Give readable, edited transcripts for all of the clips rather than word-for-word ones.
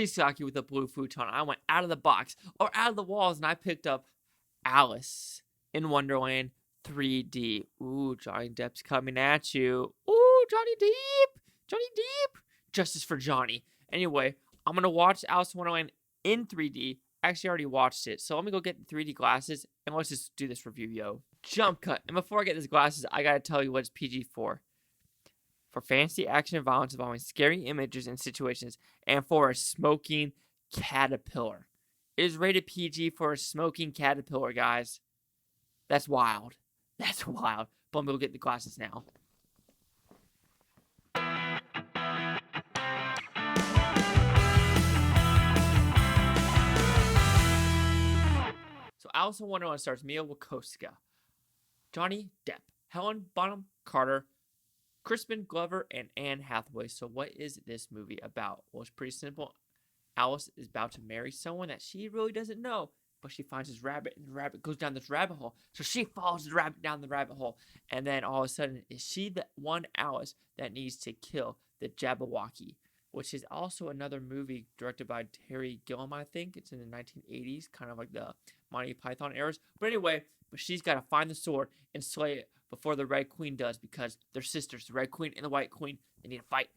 Wasikowska with a blue futon. I went out of the box or out of the walls, and I picked up Alice in Wonderland 3D. Ooh, Johnny Depp's coming at you. Ooh, Johnny Depp! Johnny Depp! Justice for Johnny. Anyway, I'm going to watch Alice in Wonderland in 3D. I actually already watched it, so let me go get the 3D glasses, and let's just do this review, yo. Jump cut. And before I get these glasses, I got to tell you what it's PG for fantasy action and violence involving scary images and situations, and for a smoking caterpillar. It is rated PG for a smoking caterpillar, guys. That's wild. That's wild. But I'm going to get the glasses now. So Alice in Wonderland stars Mia Wasikowska, Johnny Depp, Helen Bonham Carter, Crispin Glover, and Anne Hathaway. So what is this movie about? Well, it's pretty simple. Alice is about to marry someone that she really doesn't know, but she finds this rabbit, and the rabbit goes down this rabbit hole. So she follows the rabbit down the rabbit hole, and then all of a sudden, is she the one Alice that needs to kill the Jabberwocky, which is also another movie directed by Terry Gilliam, I think. It's in the 1980s, kind of like the Monty Python eras. But anyway, she's got to find the sword and slay it before the Red Queen does, because they're sisters, the Red Queen and the White Queen. They need to fight,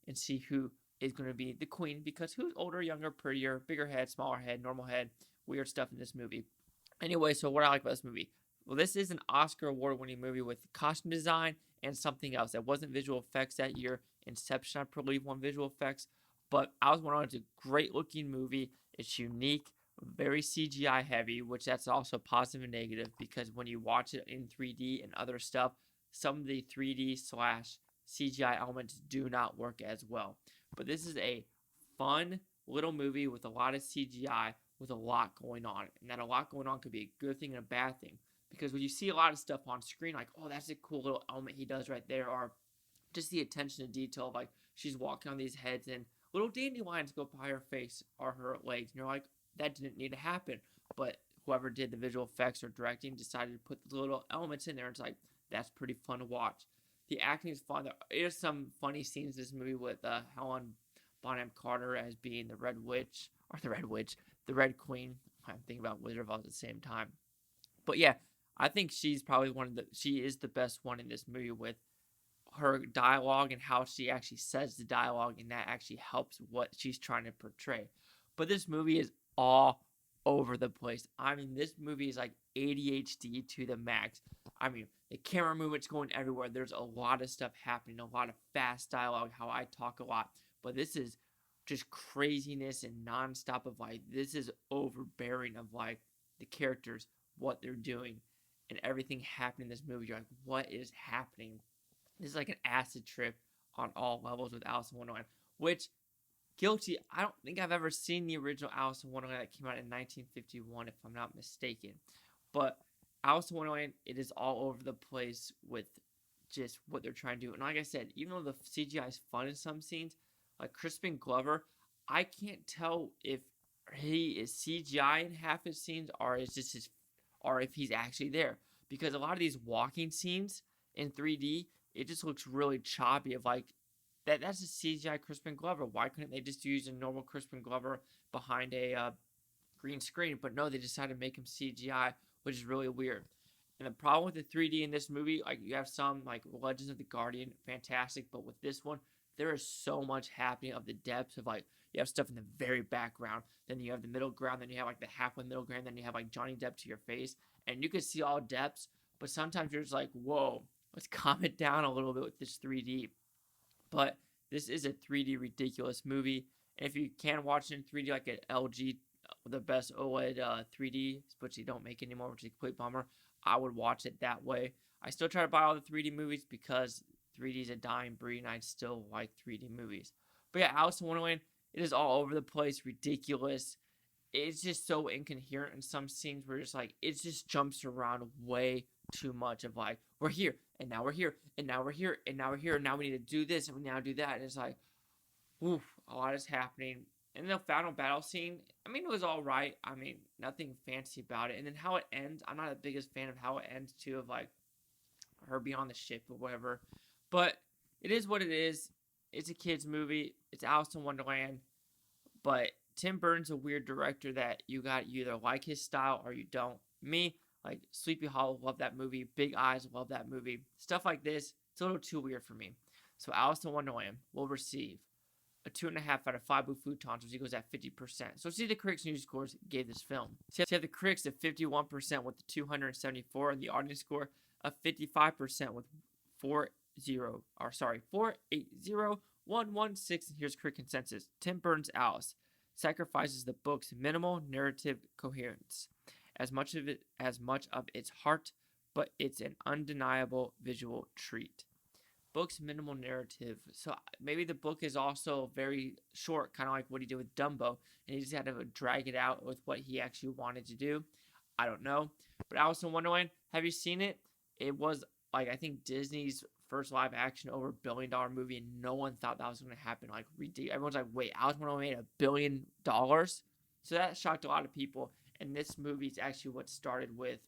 and see who is going to be the queen, because who's older, younger, prettier, bigger head, smaller head, normal head, weird stuff in this movie. Anyway, so what I like about this movie? Well, this is an Oscar award-winning movie with costume design and something else. That wasn't visual effects that year. Inception, I believe, won visual effects. But Alice in Wonderland is a great-looking movie. It's unique, very CGI heavy, which that's also positive and negative, because when you watch it in 3D and other stuff, some of the 3D/CGI elements do not work as well. But this is a fun little movie with a lot of CGI, with a lot going on. And that a lot going on could be a good thing and a bad thing. Because when you see a lot of stuff on screen, like, oh, that's a cool little element he does right there, or just the attention to detail, like she's walking on these heads and little dandelions go by her face or her legs, and you're like, that didn't need to happen. But whoever did the visual effects or directing decided to put the little elements in there. It's like, that's pretty fun to watch. The acting is fun. There is some funny scenes in this movie with Helen Bonham Carter as being the Red Queen. I'm thinking about Wizard of Oz at the same time. But yeah, I think she's probably she is the best one in this movie, with her dialogue and how she actually says the dialogue, and that actually helps what she's trying to portray. But this movie is all over the place. I mean, this movie is like ADHD to the max. I mean, the camera movement's going everywhere. There's a lot of stuff happening, a lot of fast dialogue, how I talk a lot. But this is just craziness and nonstop of like, this is overbearing of like the characters, what they're doing, and everything happening in this movie. You're like, what is happening? This is like an acid trip on all levels with Alice in Wonderland, which, guilty, I don't think I've ever seen the original Alice in Wonderland that came out in 1951, if I'm not mistaken. But Alice in Wonderland, it is all over the place with just what they're trying to do. And like I said, even though the CGI is fun in some scenes, like Crispin Glover, I can't tell if he is CGI in half his scenes or if he's actually there. Because a lot of these walking scenes in 3D, it just looks really choppy of like, that's a CGI Crispin Glover. Why couldn't they just use a normal Crispin Glover behind a green screen? But no, they decided to make him CGI, which is really weird. And the problem with the 3D in this movie, like you have some like Legends of the Guardian, fantastic, but with this one, there is so much happening of the depths of like, you have stuff in the very background, then you have the middle ground, then you have like the halfway middle ground, then you have like Johnny Depp to your face, and you can see all depths, but sometimes you're just like, whoa, let's calm it down a little bit with this 3D. But this is a 3D ridiculous movie, and if you can watch it in 3D, like an LG, the best OLED 3D, which they don't make anymore, which is a complete bummer, I would watch it that way. I still try to buy all the 3D movies because 3D is a dying breed, and I still like 3D movies. But yeah, Alice in Wonderland, it is all over the place, ridiculous. It's just so incoherent in some scenes where it's like, it just jumps around way too much of like, we're here, and now we're here, and now we're here, and now we're here, and now we need to do this, and we now do that, and it's like, oof, a lot is happening. And the final battle scene, I mean, it was all right. I mean, nothing fancy about it. And then how it ends, I'm not the biggest fan of how it ends, too, of like her being on the ship or whatever. But it is what it is. It's a kid's movie. It's Alice in Wonderland. But Tim Burton's a weird director that you either like his style or you don't. Me, like Sleepy Hollow, love that movie. Big Eyes, love that movie. Stuff like this, it's a little too weird for me. So Alice in Wonderland will receive a 2.5 out of 5 blue futons, which equals at 50%. So see the critics' news scores gave this film. So you have the critics at 51% with the 274, and the audience score of 55% with 480,116. And here's critic consensus. Tim Burton's Alice sacrifices the book's minimal narrative coherence, as much of its heart, but it's an undeniable visual treat. Book's minimal narrative. So maybe the book is also very short, kind of like what he did with Dumbo, and he just had to drag it out with what he actually wanted to do. I don't know. But Alice in Wonderland, have you seen it? It was like, I think, Disney's first live action over $1 billion movie, and no one thought that was going to happen. Like, everyone's like, wait, Alice in Wonderland made $1 billion? So that shocked a lot of people, and this movie is actually what started with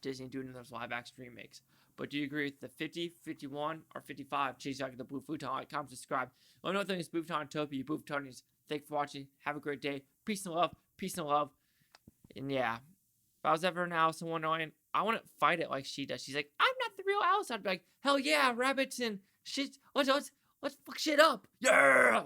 Disney doing those live action remakes. But do you agree with the 50, 51, or 55? Chase out the Blue Futon. Like, comment, subscribe. Let me know what you think. Blue Futon Utopia. Blue Futonians. Thanks for watching. Have a great day. Peace and love. Peace and love. And yeah, if I was ever an Alice in Wonderland, I wouldn't fight it like she does. She's like, I'm not the real Alice. I'd be like, hell yeah, rabbits and shit. Let's fuck shit up. Yeah.